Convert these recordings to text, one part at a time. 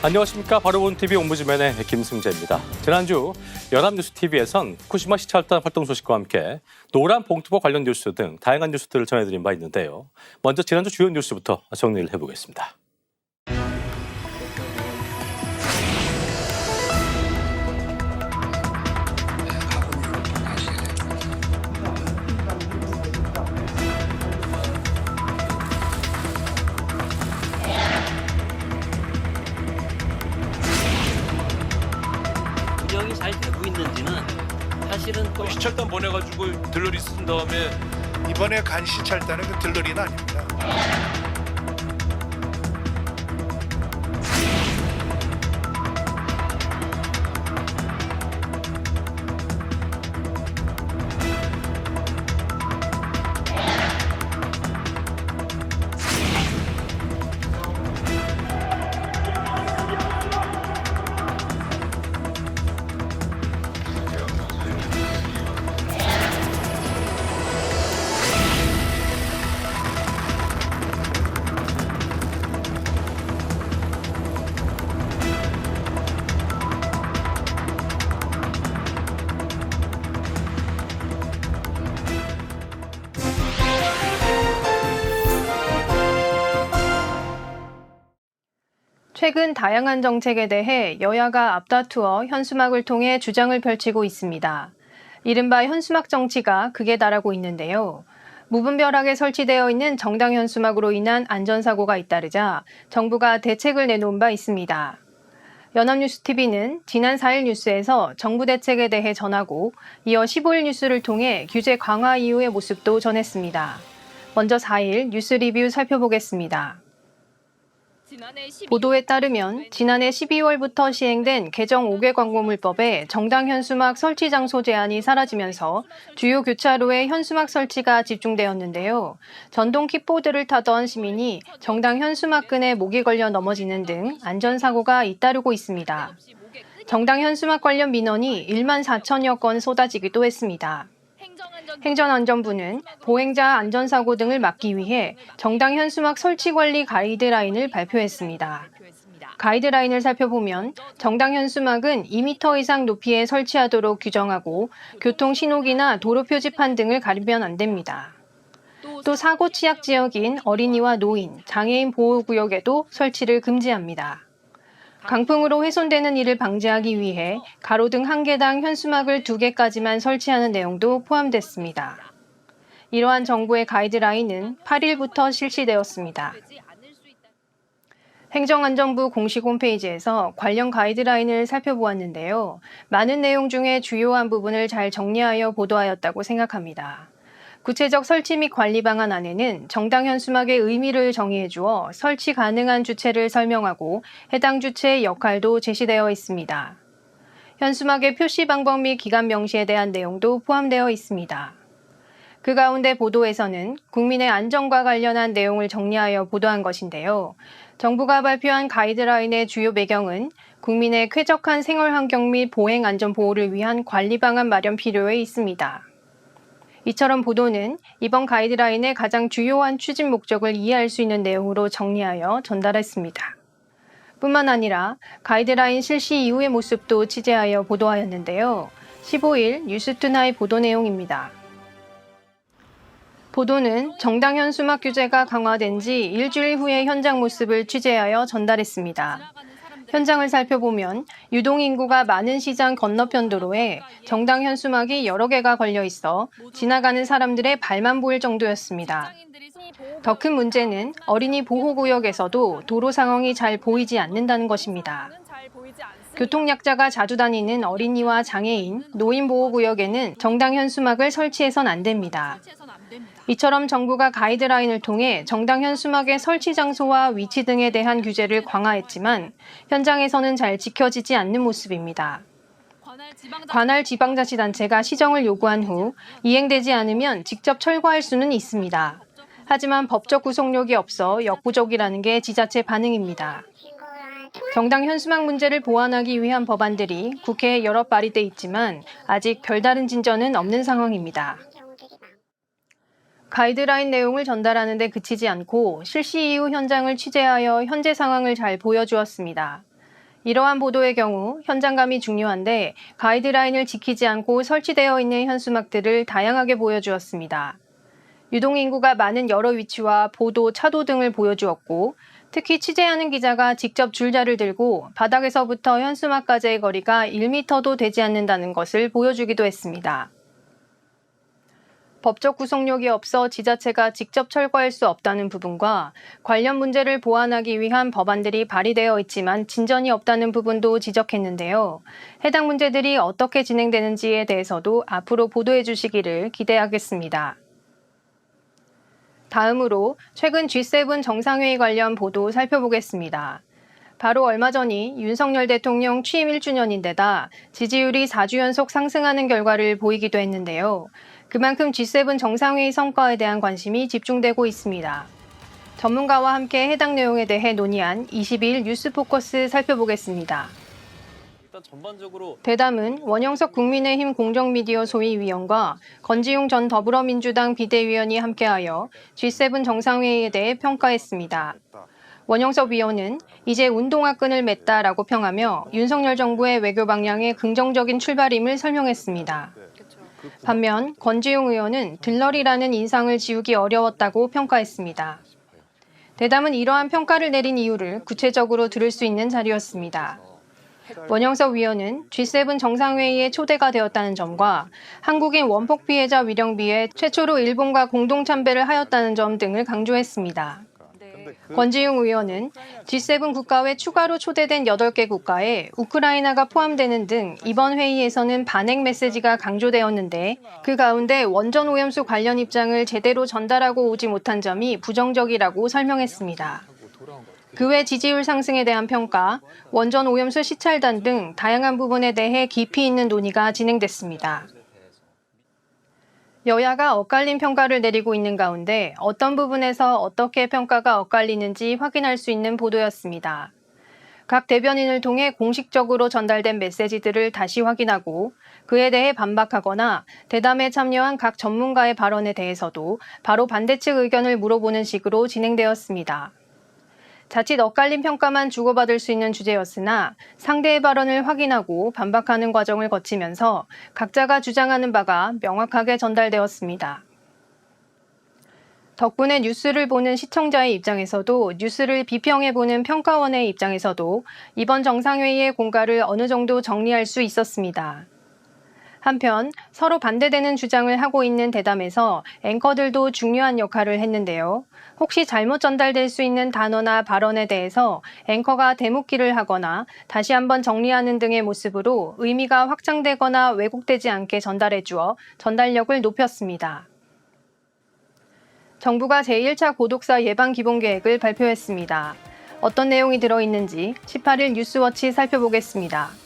안녕하십니까. 바로본 TV 옴부즈맨의 김승재입니다. 지난주 연합뉴스TV에선 후쿠시마 시찰단 활동 소식과 함께 노란 봉투와 관련 뉴스 등 다양한 뉴스들을 전해드린 바 있는데요. 먼저 지난주 주요 뉴스부터 정리를 해보겠습니다. 운영이 잘 되고 있는지는 사실은 또 시찰단 보내가지고 들러리 쓴 다음에 이번에 간 시찰단은 그 들러리는 아닙니다. 최근 다양한 정책에 대해 여야가 앞다투어 현수막을 통해 주장을 펼치고 있습니다. 이른바 현수막 정치가 극에 달하고 있는데요. 무분별하게 설치되어 있는 정당 현수막으로 인한 안전사고가 잇따르자 정부가 대책을 내놓은 바 있습니다. 연합뉴스TV는 지난 4일 뉴스에서 정부 대책에 대해 전하고 이어 15일 뉴스를 통해 규제 강화 이후의 모습도 전했습니다. 먼저 4일 뉴스 리뷰 살펴보겠습니다. 보도에 따르면 지난해 12월부터 시행된 개정 5개 광고물법에 정당 현수막 설치 장소 제한이 사라지면서 주요 교차로에 현수막 설치가 집중되었는데요. 전동 킥보드를 타던 시민이 정당 현수막끈에 목이 걸려 넘어지는 등 안전사고가 잇따르고 있습니다. 정당 현수막 관련 민원이 1만 4천여 건 쏟아지기도 했습니다. 행정안전부는 보행자 안전사고 등을 막기 위해 정당 현수막 설치 관리 가이드라인을 발표했습니다. 가이드라인을 살펴보면 정당 현수막은 2m 이상 높이에 설치하도록 규정하고 교통 신호기나 도로 표지판 등을 가리면 안 됩니다. 또 사고 취약 지역인 어린이와 노인, 장애인 보호구역에도 설치를 금지합니다. 강풍으로 훼손되는 일을 방지하기 위해 가로등 1개당 현수막을 2개까지만 설치하는 내용도 포함됐습니다. 이러한 정부의 가이드라인은 8일부터 실시되었습니다. 행정안전부 공식 홈페이지에서 관련 가이드라인을 살펴보았는데요. 많은 내용 중에 주요한 부분을 잘 정리하여 보도하였다고 생각합니다. 구체적 설치 및 관리 방안 안에는 정당 현수막의 의미를 정의해 주어 설치 가능한 주체를 설명하고 해당 주체의 역할도 제시되어 있습니다. 현수막의 표시 방법 및 기간 명시에 대한 내용도 포함되어 있습니다. 그 가운데 보도에서는 국민의 안전과 관련한 내용을 정리하여 보도한 것인데요. 정부가 발표한 가이드라인의 주요 배경은 국민의 쾌적한 생활 환경 및 보행 안전 보호를 위한 관리 방안 마련 필요에 있습니다. 이처럼 보도는 이번 가이드라인의 가장 주요한 추진 목적을 이해할 수 있는 내용으로 정리하여 전달했습니다. 뿐만 아니라 가이드라인 실시 이후의 모습도 취재하여 보도하였는데요. 15일 뉴스투나잇 보도 내용입니다. 보도는 정당 현수막 규제가 강화된 지 일주일 후의 현장 모습을 취재하여 전달했습니다. 현장을 살펴보면 유동인구가 많은 시장 건너편 도로에 정당 현수막이 여러 개가 걸려 있어 지나가는 사람들의 발만 보일 정도였습니다. 더 큰 문제는 어린이 보호구역에서도 도로 상황이 잘 보이지 않는다는 것입니다. 교통약자가 자주 다니는 어린이와 장애인, 노인 보호구역에는 정당 현수막을 설치해선 안 됩니다. 이처럼 정부가 가이드라인을 통해 정당 현수막의 설치 장소와 위치 등에 대한 규제를 강화했지만 현장에서는 잘 지켜지지 않는 모습입니다. 관할 지방자치단체가 시정을 요구한 후 이행되지 않으면 직접 철거할 수는 있습니다. 하지만 법적 구속력이 없어 역부족이라는 게 지자체 반응입니다. 정당 현수막 문제를 보완하기 위한 법안들이 국회에 여러 발의돼 있지만 아직 별다른 진전은 없는 상황입니다. 가이드라인 내용을 전달하는 데 그치지 않고 실시 이후 현장을 취재하여 현재 상황을 잘 보여주었습니다. 이러한 보도의 경우 현장감이 중요한데 가이드라인을 지키지 않고 설치되어 있는 현수막들을 다양하게 보여주었습니다. 유동인구가 많은 여러 위치와 보도, 차도 등을 보여주었고 특히 취재하는 기자가 직접 줄자를 들고 바닥에서부터 현수막까지의 거리가 1m도 되지 않는다는 것을 보여주기도 했습니다. 법적 구속력이 없어 지자체가 직접 철거할 수 없다는 부분과 관련 문제를 보완하기 위한 법안들이 발의되어 있지만 진전이 없다는 부분도 지적했는데요. 해당 문제들이 어떻게 진행되는지에 대해서도 앞으로 보도해 주시기를 기대하겠습니다. 다음으로 최근 G7 정상회의 관련 보도 살펴보겠습니다. 바로 얼마 전이 윤석열 대통령 취임 1주년인데다 지지율이 4주 연속 상승하는 결과를 보이기도 했는데요. 그만큼 G7 정상회의 성과에 대한 관심이 집중되고 있습니다. 전문가와 함께 해당 내용에 대해 논의한 22일 뉴스포커스 살펴보겠습니다. 대담은 원영석 국민의힘 공정미디어 소위위원과 건지용 전 더불어민주당 비대위원이 함께하여 G7 정상회의에 대해 평가했습니다. 원영석 위원은 이제 운동화 끈을 맸다라고 평하며 윤석열 정부의 외교 방향의 긍정적인 출발임을 설명했습니다. 반면 건지용 의원은 들러리라는 인상을 지우기 어려웠다고 평가했습니다. 대담은 이러한 평가를 내린 이유를 구체적으로 들을 수 있는 자리였습니다. 원영석 위원은 G7 정상회의에 초대가 되었다는 점과 한국인 원폭 피해자 위령비에 최초로 일본과 공동 참배를 하였다는 점 등을 강조했습니다. 권지웅 의원은 G7 국가 외 추가로 초대된 8개 국가에 우크라이나가 포함되는 등 이번 회의에서는 반핵 메시지가 강조되었는데 그 가운데 원전 오염수 관련 입장을 제대로 전달하고 오지 못한 점이 부정적이라고 설명했습니다. 그 외 지지율 상승에 대한 평가, 원전 오염수 시찰단 등 다양한 부분에 대해 깊이 있는 논의가 진행됐습니다. 여야가 엇갈린 평가를 내리고 있는 가운데 어떤 부분에서 어떻게 평가가 엇갈리는지 확인할 수 있는 보도였습니다. 각 대변인을 통해 공식적으로 전달된 메시지들을 다시 확인하고 그에 대해 반박하거나 대담에 참여한 각 전문가의 발언에 대해서도 바로 반대측 의견을 물어보는 식으로 진행되었습니다. 자칫 엇갈린 평가만 주고받을 수 있는 주제였으나 상대의 발언을 확인하고 반박하는 과정을 거치면서 각자가 주장하는 바가 명확하게 전달되었습니다. 덕분에 뉴스를 보는 시청자의 입장에서도 뉴스를 비평해보는 평가원의 입장에서도 이번 정상회의의 공과를 어느 정도 정리할 수 있었습니다. 한편 서로 반대되는 주장을 하고 있는 대담에서 앵커들도 중요한 역할을 했는데요. 혹시 잘못 전달될 수 있는 단어나 발언에 대해서 앵커가 대묻기를 하거나 다시 한번 정리하는 등의 모습으로 의미가 확장되거나 왜곡되지 않게 전달해주어 전달력을 높였습니다. 정부가 제1차 고독사 예방 기본계획을 발표했습니다. 어떤 내용이 들어있는지 18일 뉴스워치 살펴보겠습니다.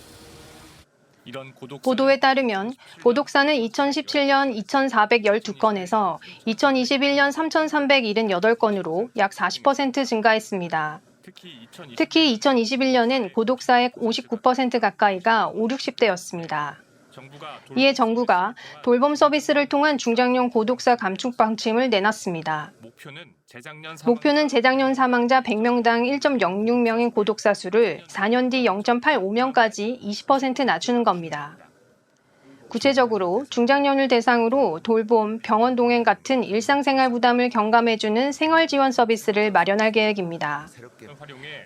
보도에 따르면 고독사는 2017년 2,412건에서 2021년 3,378건으로 약 40% 증가했습니다. 특히 2021년엔 고독사의 59% 가까이가 5, 60대였습니다. 이에 정부가 돌봄 서비스를 통한 중장년 고독사 감축 방침을 내놨습니다. 목표는 재작년 사망자 100명당 1.06명인 고독사 수를 4년 뒤 0.85명까지 20% 낮추는 겁니다. 구체적으로 중장년을 대상으로 돌봄, 병원 동행 같은 일상생활 부담을 경감해주는 생활지원 서비스를 마련할 계획입니다.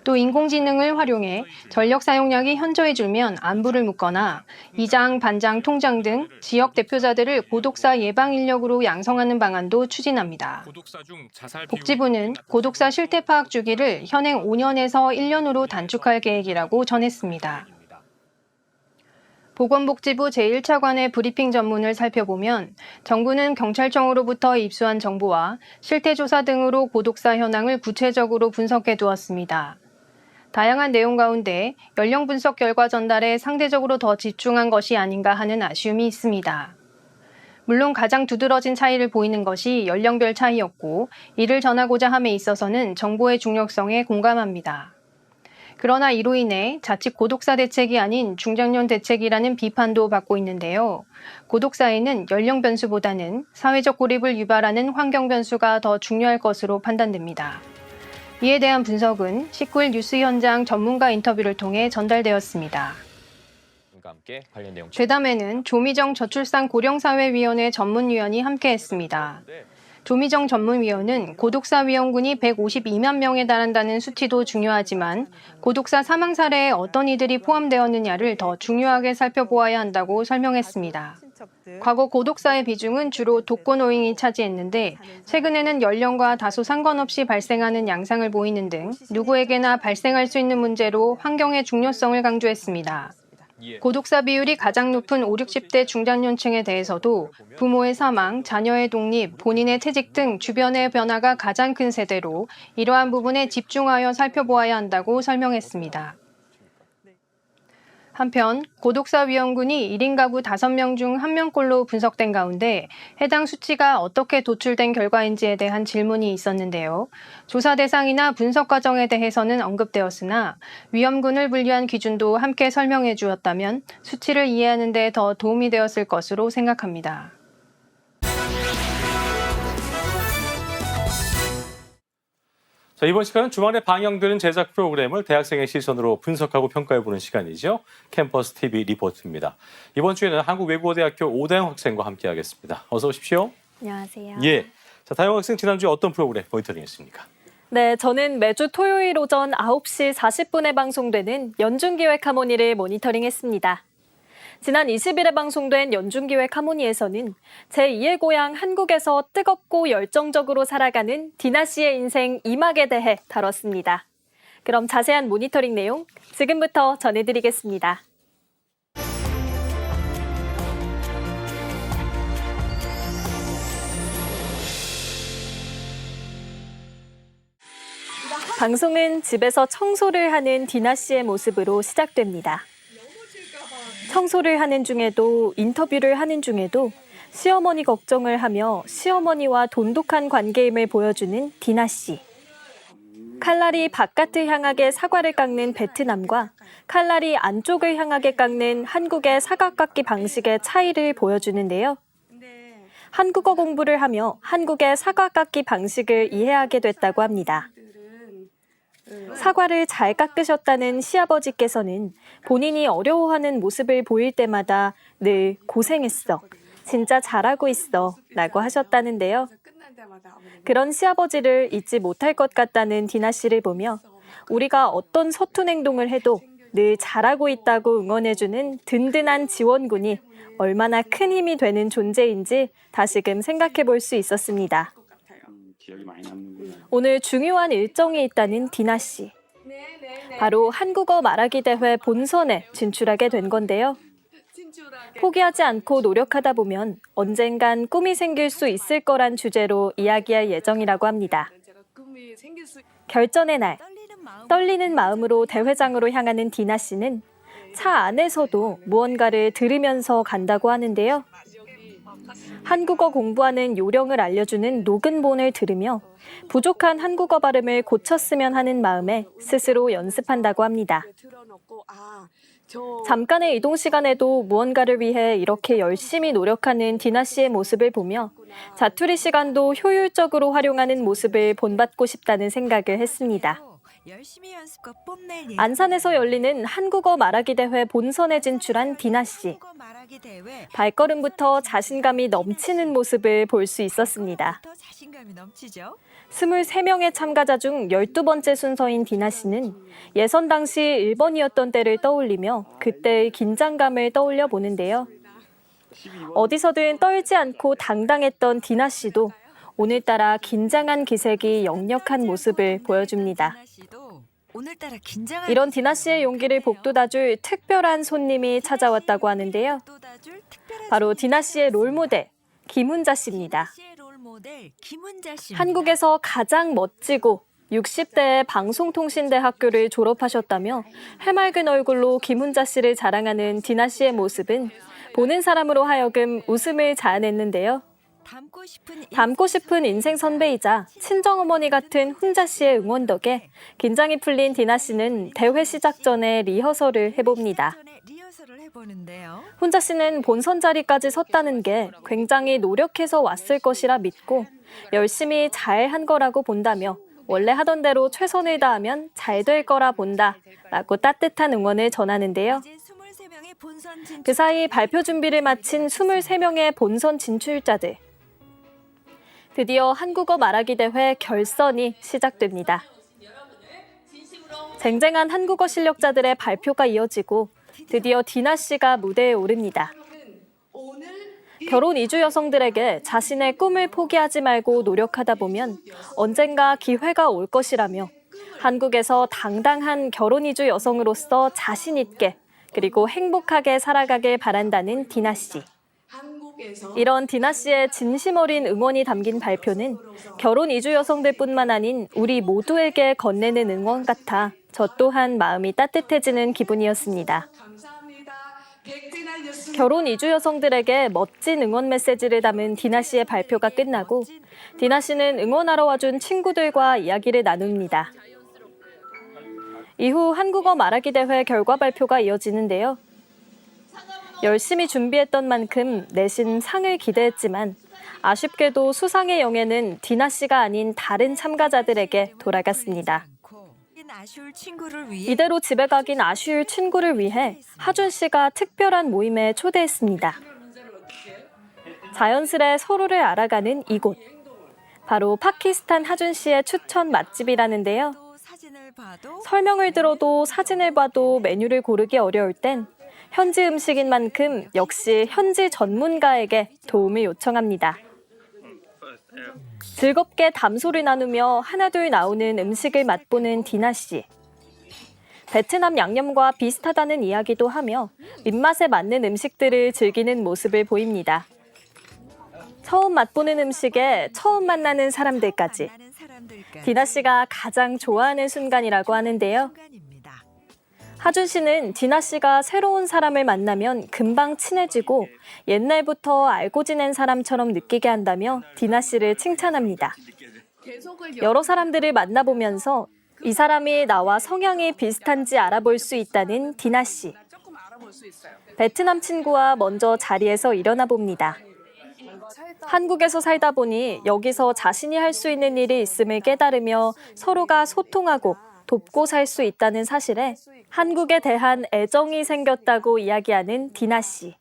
또 인공지능을 활용해 전력 사용량이 현저해지면 안부를 묻거나 이장, 반장, 통장 등 지역 대표자들을 고독사 예방 인력으로 양성하는 방안도 추진합니다. 복지부는 고독사 실태 파악 주기를 현행 5년에서 1년으로 단축할 계획이라고 전했습니다. 보건복지부 제1차관의 브리핑 전문을 살펴보면 정부는 경찰청으로부터 입수한 정보와 실태조사 등으로 고독사 현황을 구체적으로 분석해 두었습니다. 다양한 내용 가운데 연령 분석 결과 전달에 상대적으로 더 집중한 것이 아닌가 하는 아쉬움이 있습니다. 물론 가장 두드러진 차이를 보이는 것이 연령별 차이였고 이를 전하고자 함에 있어서는 정보의 중요성에 공감합니다. 그러나 이로 인해 자칫 고독사 대책이 아닌 중장년 대책이라는 비판도 받고 있는데요. 고독사에는 연령 변수보다는 사회적 고립을 유발하는 환경 변수가 더 중요할 것으로 판단됩니다. 이에 대한 분석은 19일 뉴스 현장 전문가 인터뷰를 통해 전달되었습니다. 함께 관련 내용 괴담에는 조미정 저출산 고령사회위원회 전문위원이 함께했습니다. 조미정 전문위원은 고독사 위험군이 152만 명에 달한다는 수치도 중요하지만 고독사 사망 사례에 어떤 이들이 포함되었느냐를 더 중요하게 살펴보아야 한다고 설명했습니다. 과거 고독사의 비중은 주로 독거노인이 차지했는데 최근에는 연령과 다소 상관없이 발생하는 양상을 보이는 등 누구에게나 발생할 수 있는 문제로 환경의 중요성을 강조했습니다. 고독사 비율이 가장 높은 5, 60대 중장년층에 대해서도 부모의 사망, 자녀의 독립, 본인의 퇴직 등 주변의 변화가 가장 큰 세대로 이러한 부분에 집중하여 살펴보아야 한다고 설명했습니다. 한편 고독사 위험군이 1인 가구 5명 중 1명꼴로 분석된 가운데 해당 수치가 어떻게 도출된 결과인지에 대한 질문이 있었는데요. 조사 대상이나 분석 과정에 대해서는 언급되었으나 위험군을 분류한 기준도 함께 설명해 주었다면 수치를 이해하는 데 더 도움이 되었을 것으로 생각합니다. 자, 이번 시간은 주말에 방영되는 제작 프로그램을 대학생의 시선으로 분석하고 평가해보는 시간이죠. 캠퍼스 TV 리포트입니다. 이번 주에는 한국외국어대학교 오다영 학생과 함께하겠습니다. 어서 오십시오. 안녕하세요. 예. 자, 다영 학생 지난주에 어떤 프로그램 모니터링했습니까? 네, 저는 매주 토요일 오전 9시 40분에 방송되는 연중기획 하모니를 모니터링했습니다. 지난 20일에 방송된 연중기획 하모니에서는 제2의 고향 한국에서 뜨겁고 열정적으로 살아가는 디나 씨의 인생 2막에 대해 다뤘습니다. 그럼 자세한 모니터링 내용 지금부터 전해드리겠습니다. 방송은 집에서 청소를 하는 디나 씨의 모습으로 시작됩니다. 청소를 하는 중에도 인터뷰를 하는 중에도 시어머니 걱정을 하며 시어머니와 돈독한 관계임을 보여주는 디나 씨. 칼날이 바깥을 향하게 사과를 깎는 베트남과 칼날이 안쪽을 향하게 깎는 한국의 사과 깎기 방식의 차이를 보여주는데요. 한국어 공부를 하며 한국의 사과 깎기 방식을 이해하게 됐다고 합니다. 사과를 잘 깎으셨다는 시아버지께서는 본인이 어려워하는 모습을 보일 때마다 늘 고생했어, 진짜 잘하고 있어 라고 하셨다는데요. 그런 시아버지를 잊지 못할 것 같다는 디나 씨를 보며 우리가 어떤 서툰 행동을 해도 늘 잘하고 있다고 응원해주는 든든한 지원군이 얼마나 큰 힘이 되는 존재인지 다시금 생각해 볼 수 있었습니다. 오늘 중요한 일정이 있다는 디나 씨. 바로 한국어 말하기 대회 본선에 진출하게 된 건데요. 포기하지 않고 노력하다 보면 언젠간 꿈이 생길 수 있을 거란 주제로 이야기할 예정이라고 합니다. 결전의 날, 떨리는 마음으로 대회장으로 향하는 디나 씨는 차 안에서도 무언가를 들으면서 간다고 하는데요. 한국어 공부하는 요령을 알려주는 녹음본을 들으며 부족한 한국어 발음을 고쳤으면 하는 마음에 스스로 연습한다고 합니다. 잠깐의 이동 시간에도 무언가를 위해 이렇게 열심히 노력하는 디나 씨의 모습을 보며 자투리 시간도 효율적으로 활용하는 모습을 본받고 싶다는 생각을 했습니다. 안산에서 열리는 한국어 말하기 대회 본선에 진출한 디나 씨. 발걸음부터 자신감이 넘치는 모습을 볼 수 있었습니다. 23명의 참가자 중 12번째 순서인 디나 씨는 예선 당시 1번이었던 때를 떠올리며 그때의 긴장감을 떠올려 보는데요. 어디서든 떨지 않고 당당했던 디나 씨도 오늘따라 긴장한 기색이 역력한 모습을 보여줍니다. 이런 디나 씨의 용기를 복돋아줄 특별한 손님이 찾아왔다고 하는데요. 바로 디나 씨의 롤모델 김훈자 씨입니다. 한국에서 가장 멋지고 60대의 방송통신대학교를 졸업하셨다며 해맑은 얼굴로 김훈자 씨를 자랑하는 디나 씨의 모습은 보는 사람으로 하여금 웃음을 자아냈는데요. 닮고 싶은 인생 선배이자 친정어머니 같은 훈자 씨의 응원 덕에 긴장이 풀린 디나 씨는 대회 시작 전에 리허설을 해봅니다. 훈자 씨는 본선 자리까지 섰다는 게 굉장히 노력해서 왔을 것이라 믿고 열심히 잘 한 거라고 본다며 원래 하던 대로 최선을 다하면 잘 될 거라 본다 라고 따뜻한 응원을 전하는데요. 그 사이 발표 준비를 마친 23명의 본선 진출자들. 드디어 한국어 말하기 대회 결선이 시작됩니다. 쟁쟁한 한국어 실력자들의 발표가 이어지고 드디어 디나 씨가 무대에 오릅니다. 결혼 이주 여성들에게 자신의 꿈을 포기하지 말고 노력하다 보면 언젠가 기회가 올 것이라며 한국에서 당당한 결혼 이주 여성으로서 자신 있게 그리고 행복하게 살아가길 바란다는 디나 씨. 이런 디나 씨의 진심 어린 응원이 담긴 발표는 결혼 이주 여성들뿐만 아닌 우리 모두에게 건네는 응원 같아 저 또한 마음이 따뜻해지는 기분이었습니다. 결혼 이주 여성들에게 멋진 응원 메시지를 담은 디나 씨의 발표가 끝나고 디나 씨는 응원하러 와준 친구들과 이야기를 나눕니다. 이후 한국어 말하기 대회 결과 발표가 이어지는데요. 열심히 준비했던 만큼 내신 상을 기대했지만 아쉽게도 수상의 영예는 디나 씨가 아닌 다른 참가자들에게 돌아갔습니다. 이대로 집에 가긴 아쉬울 친구를 위해 하준 씨가 특별한 모임에 초대했습니다. 자연스레 서로를 알아가는 이곳. 바로 파키스탄 하준 씨의 추천 맛집이라는데요. 설명을 들어도 사진을 봐도 메뉴를 고르기 어려울 땐 현지 음식인 만큼 역시 현지 전문가에게 도움을 요청합니다. 즐겁게 담소를 나누며 하나둘 나오는 음식을 맛보는 디나 씨. 베트남 양념과 비슷하다는 이야기도 하며 입맛에 맞는 음식들을 즐기는 모습을 보입니다. 처음 맛보는 음식에 처음 만나는 사람들까지. 디나 씨가 가장 좋아하는 순간이라고 하는데요. 하준 씨는 디나 씨가 새로운 사람을 만나면 금방 친해지고 옛날부터 알고 지낸 사람처럼 느끼게 한다며 디나 씨를 칭찬합니다. 여러 사람들을 만나보면서 이 사람이 나와 성향이 비슷한지 알아볼 수 있다는 디나 씨. 베트남 친구와 먼저 자리에서 일어나 봅니다. 한국에서 살다 보니 여기서 자신이 할 수 있는 일이 있음을 깨달으며 서로가 소통하고 돕고 살 수 있다는 사실에 한국에 대한 애정이 생겼다고 이야기하는 디나 씨.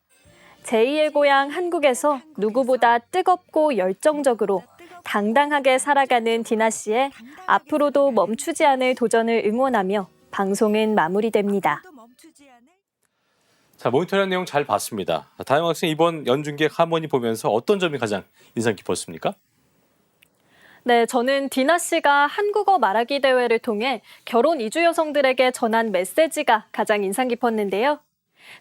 제2의 고향 한국에서 누구보다 뜨겁고 열정적으로 당당하게 살아가는 디나 씨의 앞으로도 멈추지 않을 도전을 응원하며 방송은 마무리됩니다. 자, 모니터링 내용 잘 봤습니다. 다영 학생 이번 연중객 하모니 보면서 어떤 점이 가장 인상 깊었습니까? 네, 저는 디나 씨가 한국어 말하기 대회를 통해 결혼 이주 여성들에게 전한 메시지가 가장 인상 깊었는데요.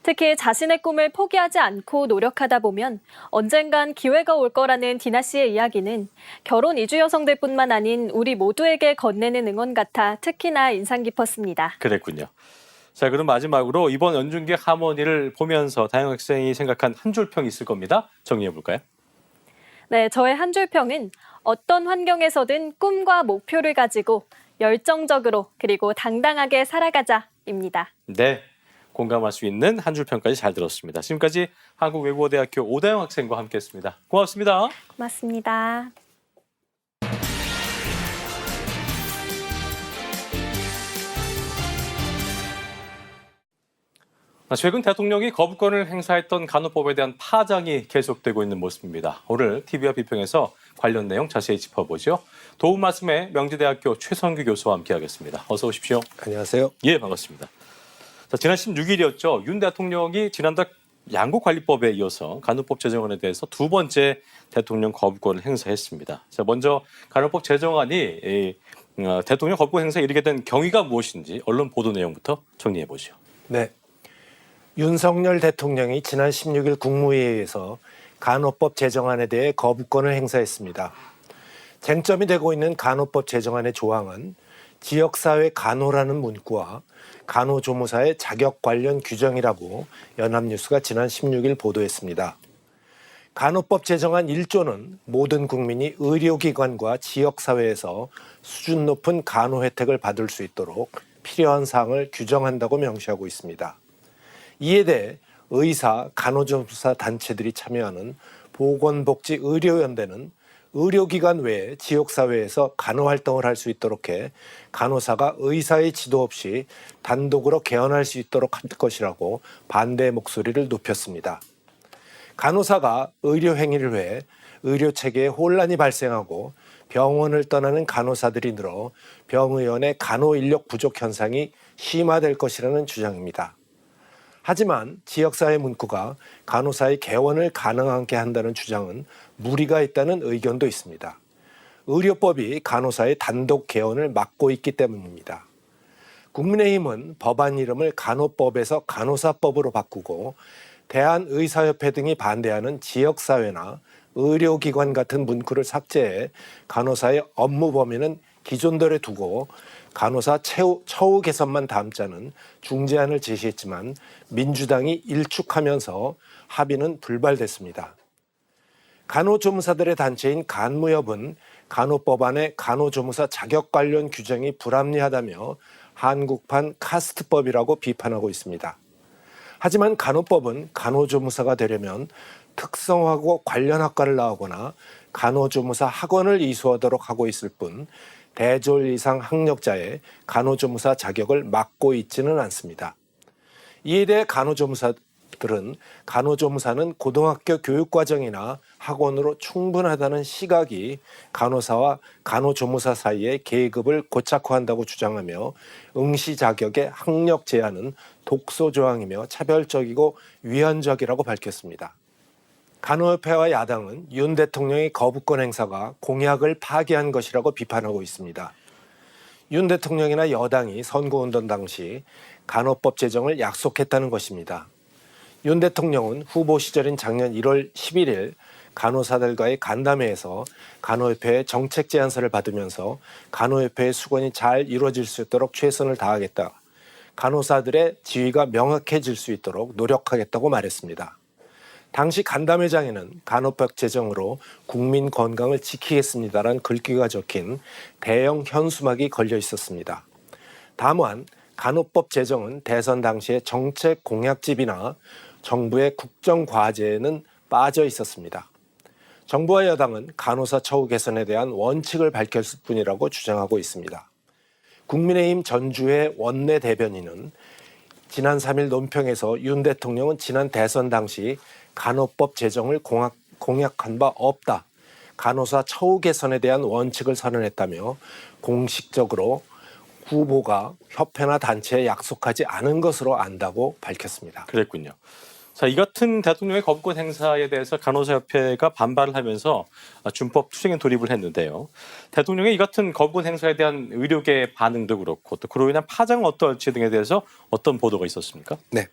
특히 자신의 꿈을 포기하지 않고 노력하다 보면 언젠간 기회가 올 거라는 디나 씨의 이야기는 결혼 이주 여성들뿐만 아닌 우리 모두에게 건네는 응원 같아 특히나 인상 깊었습니다. 그랬군요. 자, 그럼 마지막으로 이번 연중객 하모니를 보면서 다영 학생이 생각한 한 줄 평이 있을 겁니다. 정리해 볼까요? 네, 저의 한 줄 평은 어떤 환경에서든 꿈과 목표를 가지고 열정적으로 그리고 당당하게 살아가자입니다. 네, 공감할 수 있는 한 줄 평까지 잘 들었습니다. 지금까지 한국외국어대학교 오다영 학생과 함께했습니다. 고맙습니다. 고맙습니다. 최근 대통령이 거부권을 행사했던 간호법에 대한 파장이 계속되고 있는 모습입니다. 오늘 TV와 비평에서 관련 내용 자세히 짚어보죠. 도움 말씀에 명지대학교 최성규 교수와 함께하겠습니다. 어서 오십시오. 안녕하세요. 예, 반갑습니다. 자, 지난 16일이었죠. 윤 대통령이 지난달 양국관리법에 이어서 간호법 제정안에 대해서 두 번째 대통령 거부권을 행사했습니다. 자, 먼저 간호법 제정안이 대통령 거부권 행사에 이르게 된 경위가 무엇인지 언론 보도 내용부터 정리해 보죠. 네. 윤석열 대통령이 지난 16일 국무회의에서 간호법 제정안에 대해 거부권을 행사했습니다. 쟁점이 되고 있는 간호법 제정안의 조항은 지역사회 간호라는 문구와 간호조무사의 자격 관련 규정이라고 연합뉴스가 지난 16일 보도했습니다. 간호법 제정안 1조는 모든 국민이 의료기관과 지역사회에서 수준 높은 간호 혜택을 받을 수 있도록 필요한 사항을 규정한다고 명시하고 있습니다. 이에 대해 의사, 간호조무사 단체들이 참여하는 보건복지의료연대는 의료기관 외에 지역사회에서 간호활동을 할 수 있도록 해 간호사가 의사의 지도 없이 단독으로 개원할 수 있도록 할 것이라고 반대 목소리를 높였습니다. 간호사가 의료행위를 해 의료체계에 혼란이 발생하고 병원을 떠나는 간호사들이 늘어 병의원의 간호인력 부족 현상이 심화될 것이라는 주장입니다. 하지만 지역사회 문구가 간호사의 개원을 가능하게 한다는 주장은 무리가 있다는 의견도 있습니다. 의료법이 간호사의 단독 개원을 막고 있기 때문입니다. 국민의힘은 법안 이름을 간호법에서 간호사법으로 바꾸고 대한의사협회 등이 반대하는 지역사회나 의료기관 같은 문구를 삭제해 간호사의 업무 범위는 기존대로 두고 간호사 처우 개선만 담자는 중재안을 제시했지만 민주당이 일축하면서 합의는 불발됐습니다. 간호조무사들의 단체인 간무협은 간호법안의 간호조무사 자격 관련 규정이 불합리하다며 한국판 카스트법이라고 비판하고 있습니다. 하지만 간호법은 간호조무사가 되려면 특성화고 관련 학과를 나오거나 간호조무사 학원을 이수하도록 하고 있을 뿐 대졸 이상 학력자의 간호조무사 자격을 막고 있지는 않습니다. 이에 대해 간호조무사들은 간호조무사는 고등학교 교육과정이나 학원으로 충분하다는 시각이 간호사와 간호조무사 사이의 계급을 고착화한다고 주장하며 응시 자격의 학력 제한은 독소조항이며 차별적이고 위헌적이라고 밝혔습니다. 간호협회와 야당은 윤 대통령의 거부권 행사가 공약을 파기한 것이라고 비판하고 있습니다. 윤 대통령이나 여당이 선거운동 당시 간호법 제정을 약속했다는 것입니다. 윤 대통령은 후보 시절인 작년 1월 11일 간호사들과의 간담회에서 간호협회의 정책 제안서를 받으면서 간호협회의 수건이 잘 이루어질 수 있도록 최선을 다하겠다. 간호사들의 지위가 명확해질 수 있도록 노력하겠다고 말했습니다. 당시 간담회장에는 간호법 제정으로 국민 건강을 지키겠습니다라는 글귀가 적힌 대형 현수막이 걸려 있었습니다. 다만 간호법 제정은 대선 당시의 정책 공약집이나 정부의 국정과제에는 빠져 있었습니다. 정부와 여당은 간호사 처우 개선에 대한 원칙을 밝혔을 뿐이라고 주장하고 있습니다. 국민의힘 전주의 원내 대변인은 지난 3일 논평에서 윤 대통령은 지난 대선 당시 간호법 제정을 공약한 바 없다. 간호사 처우 개선에 대한 원칙을 선언했다며 공식적으로 후보가 협회나 단체에 약속하지 않은 것으로 안다고 밝혔습니다. 그랬군요. 자, 이 같은 대통령의 거부권 행사에 대해서 간호사협회가 반발을 하면서 준법 투쟁에 돌입을 했는데요. 대통령의 이 같은 거부권 행사에 대한 의료계의 반응도 그렇고 또 그로 인한 파장은 어떨지 등에 대해서 어떤 보도가 있었습니까? 네.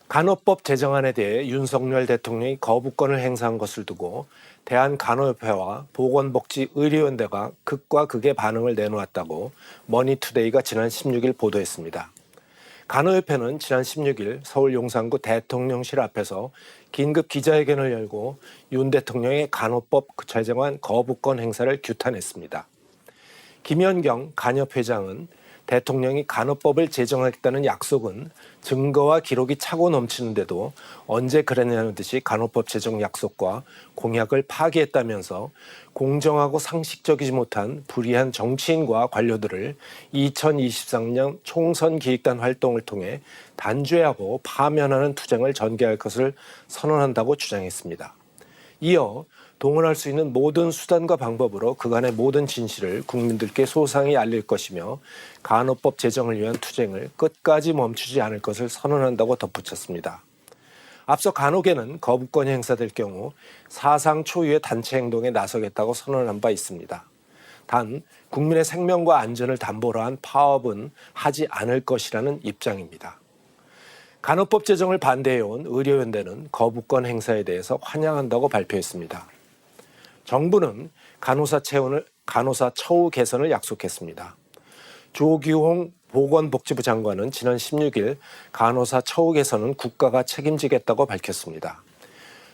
간호법 제정안에 대해 윤석열 대통령이 거부권을 행사한 것을 두고 대한간호협회와 보건복지의료연대가 극과 극의 반응을 내놓았다고 머니투데이가 지난 16일 보도했습니다. 간호협회는 지난 16일 서울 용산구 대통령실 앞에서 긴급 기자회견을 열고 윤 대통령의 간호법 제정안 거부권 행사를 규탄했습니다. 김연경 간협회장은 대통령이 간호법을 제정하겠다는 약속은 증거와 기록이 차고 넘치는데도 언제 그랬냐는 듯이 간호법 제정 약속과 공약을 파기했다면서 공정하고 상식적이지 못한 불의한 정치인과 관료들을 2023년 총선 기획단 활동을 통해 단죄하고 파면하는 투쟁을 전개할 것을 선언한다고 주장했습니다. 이어 동원할 수 있는 모든 수단과 방법으로 그간의 모든 진실을 국민들께 소상히 알릴 것이며 간호법 제정을 위한 투쟁을 끝까지 멈추지 않을 것을 선언한다고 덧붙였습니다. 앞서 간호계는 거부권이 행사될 경우 사상 초유의 단체 행동에 나서겠다고 선언한 바 있습니다. 단 국민의 생명과 안전을 담보로 한 파업은 하지 않을 것이라는 입장입니다. 간호법 제정을 반대해온 의료연대는 거부권 행사에 대해서 환영한다고 발표했습니다. 정부는 간호사 처우 개선을 약속했습니다. 조규홍 보건복지부 장관은 지난 16일 간호사 처우 개선은 국가가 책임지겠다고 밝혔습니다.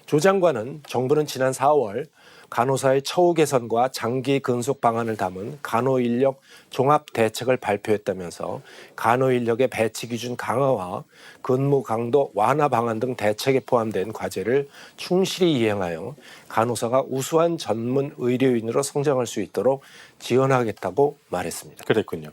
조 장관은 정부는 지난 4월 간호사의 처우 개선과 장기 근속 방안을 담은 간호인력 종합 대책을 발표했다면서 간호인력의 배치 기준 강화와 근무 강도 완화 방안 등 대책에 포함된 과제를 충실히 이행하여 간호사가 우수한 전문 의료인으로 성장할 수 있도록 지원하겠다고 말했습니다. 그랬군요.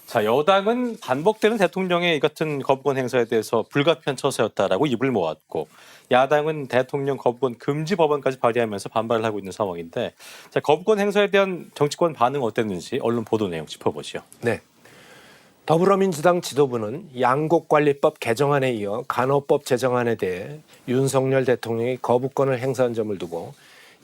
자, 여당은 반복되는 대통령의 이 같은 거부권 행사에 대해서 불가피한 처사였다라고 입을 모았고, 야당은 대통령 거부권 금지 법안까지 발의하면서 반발을 하고 있는 상황인데, 자, 거부권 행사에 대한 정치권 반응 어땠는지 언론 보도 내용 짚어보죠. 네. 더불어민주당 지도부는 양곡관리법 개정안에 이어 간호법 제정안에 대해 윤석열 대통령이 거부권을 행사한 점을 두고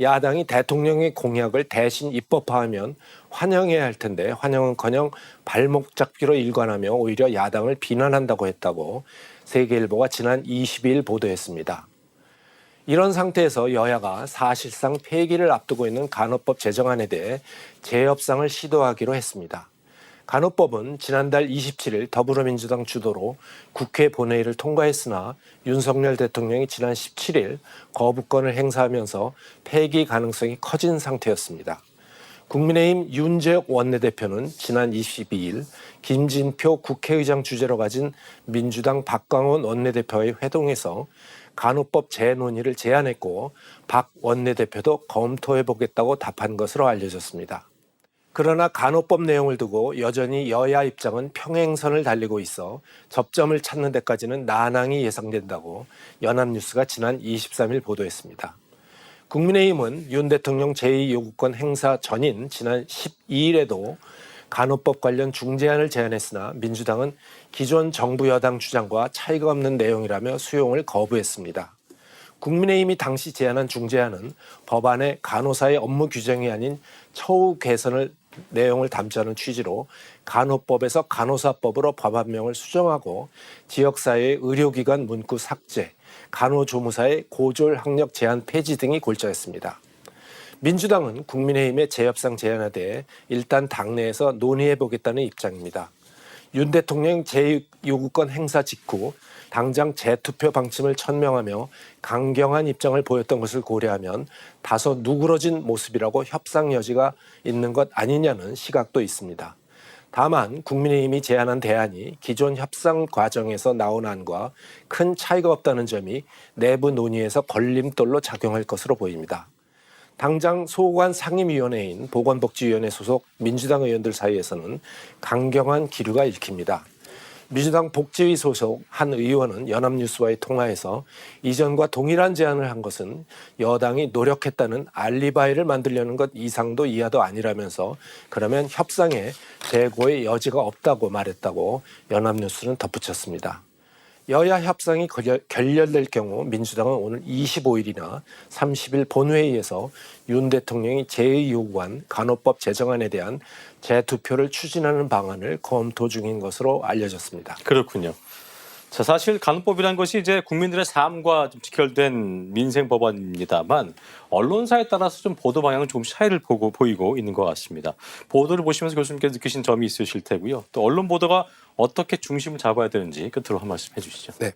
야당이 대통령의 공약을 대신 입법화하면 환영해야 할 텐데 환영은커녕 발목 잡기로 일관하며 오히려 야당을 비난한다고 했다고 세계일보가 지난 22일 보도했습니다. 이런 상태에서 여야가 사실상 폐기를 앞두고 있는 간호법 제정안에 대해 재협상을 시도하기로 했습니다. 간호법은 지난달 27일 더불어민주당 주도로 국회 본회의를 통과했으나 윤석열 대통령이 지난 17일 거부권을 행사하면서 폐기 가능성이 커진 상태였습니다. 국민의힘 윤재욱 원내대표는 지난 22일 김진표 국회의장 주재로 가진 민주당 박광원 원내대표의 회동에서 간호법 재논의를 제안했고 박 원내대표도 검토해보겠다고 답한 것으로 알려졌습니다. 그러나 간호법 내용을 두고 여전히 여야 입장은 평행선을 달리고 있어 접점을 찾는 데까지는 난항이 예상된다고 연합뉴스가 지난 23일 보도했습니다. 국민의힘은 윤 대통령 제2요구권 행사 전인 지난 12일에도 간호법 관련 중재안을 제안했으나 민주당은 기존 정부 여당 주장과 차이가 없는 내용이라며 수용을 거부했습니다. 국민의힘이 당시 제안한 중재안은 법안의 간호사의 업무 규정이 아닌 처우 개선을 내용을 담자는 취지로 간호법에서 간호사법으로 법안명을 수정하고 지역사회의 의료기관 문구 삭제, 간호조무사의 고졸 학력 제한 폐지 등이 골자였습니다. 민주당은 국민의힘의 재협상 제안에 대해 일단 당내에서 논의해보겠다는 입장입니다. 윤 대통령 제2요구권 행사 직후 당장 재투표 방침을 천명하며 강경한 입장을 보였던 것을 고려하면 다소 누그러진 모습이라고 협상 여지가 있는 것 아니냐는 시각도 있습니다. 다만 국민의힘이 제안한 대안이 기존 협상 과정에서 나온 안과 큰 차이가 없다는 점이 내부 논의에서 걸림돌로 작용할 것으로 보입니다. 당장 소관 상임위원회인 보건복지위원회 소속 민주당 의원들 사이에서는 강경한 기류가 읽힙니다. 민주당 복지위 소속 한 의원은 연합뉴스와의 통화에서 이전과 동일한 제안을 한 것은 여당이 노력했다는 알리바이를 만들려는 것 이상도 이하도 아니라면서 그러면 협상에 재고의 여지가 없다고 말했다고 연합뉴스는 덧붙였습니다. 여야 협상이 결렬될 경우 민주당은 오늘 25일이나 30일 본회의에서 윤 대통령이 제2요구안 간호법 제정안에 대한 재투표를 추진하는 방안을 검토 중인 것으로 알려졌습니다. 그렇군요. 자, 사실 간호법이라는 것이 이제 국민들의 삶과 좀 직결된 민생 법안입니다만 언론사에 따라서 좀 보도 방향은 조금 차이를 보이고 있는 것 같습니다. 보도를 보시면서 교수님께서 느끼신 점이 있으실 테고요. 또 언론 보도가 어떻게 중심을 잡아야 되는지 끝으로 한 말씀 해주시죠. 네.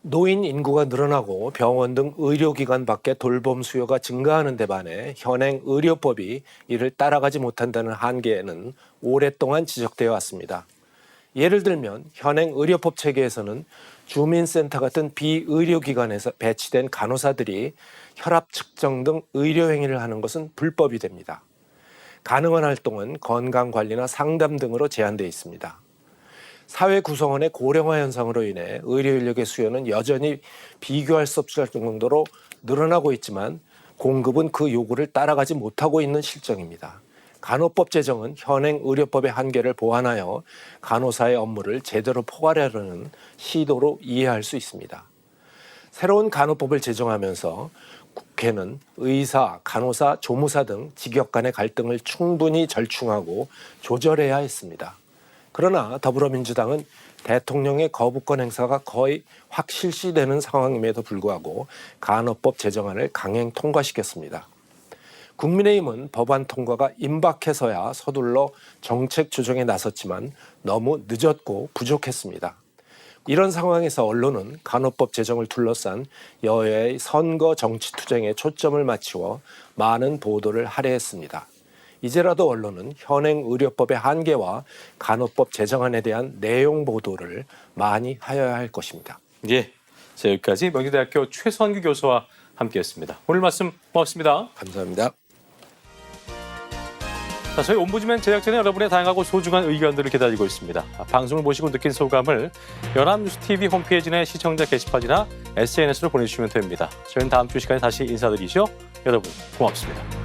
노인 인구가 늘어나고 병원 등 의료기관 밖에 돌봄 수요가 증가하는 데 반해 현행 의료법이 이를 따라가지 못한다는 한계는 오랫동안 지적되어 왔습니다. 예를 들면 현행 의료법 체계에서는 주민센터 같은 비의료기관에서 배치된 간호사들이 혈압 측정 등 의료행위를 하는 것은 불법이 됩니다. 가능한 활동은 건강관리나 상담 등으로 제한되어 있습니다. 사회 구성원의 고령화 현상으로 인해 의료 인력의 수요는 여전히 비교할 수 없을 정도로 늘어나고 있지만 공급은 그 요구를 따라가지 못하고 있는 실정입니다. 간호법 제정은 현행 의료법의 한계를 보완하여 간호사의 업무를 제대로 포괄하려는 시도로 이해할 수 있습니다. 새로운 간호법을 제정하면서 국회는 의사, 간호사, 조무사 등 직역 간의 갈등을 충분히 절충하고 조절해야 했습니다. 그러나 더불어민주당은 대통령의 거부권 행사가 거의 확실시되는 상황임에도 불구하고 간호법 제정안을 강행 통과시켰습니다. 국민의힘은 법안 통과가 임박해서야 서둘러 정책 조정에 나섰지만 너무 늦었고 부족했습니다. 이런 상황에서 언론은 간호법 제정을 둘러싼 여야의 선거 정치 투쟁에 초점을 맞추어 많은 보도를 할애했습니다. 이제라도 언론은 현행 의료법의 한계와 간호법 제정안에 대한 내용 보도를 많이 하여야 할 것입니다. 예, 자, 여기까지 명지대학교 최선규 교수와 함께했습니다. 오늘 말씀 고맙습니다. 감사합니다. 자, 저희 옴부즈맨 제작진은 여러분의 다양하고 소중한 의견들을 기다리고 있습니다. 방송을 보시고 느낀 소감을 연합뉴스TV 홈페이지 내 시청자 게시판이나 SNS로 보내주시면 됩니다. 저희는 다음 주 시간에 다시 인사드리죠. 여러분 고맙습니다.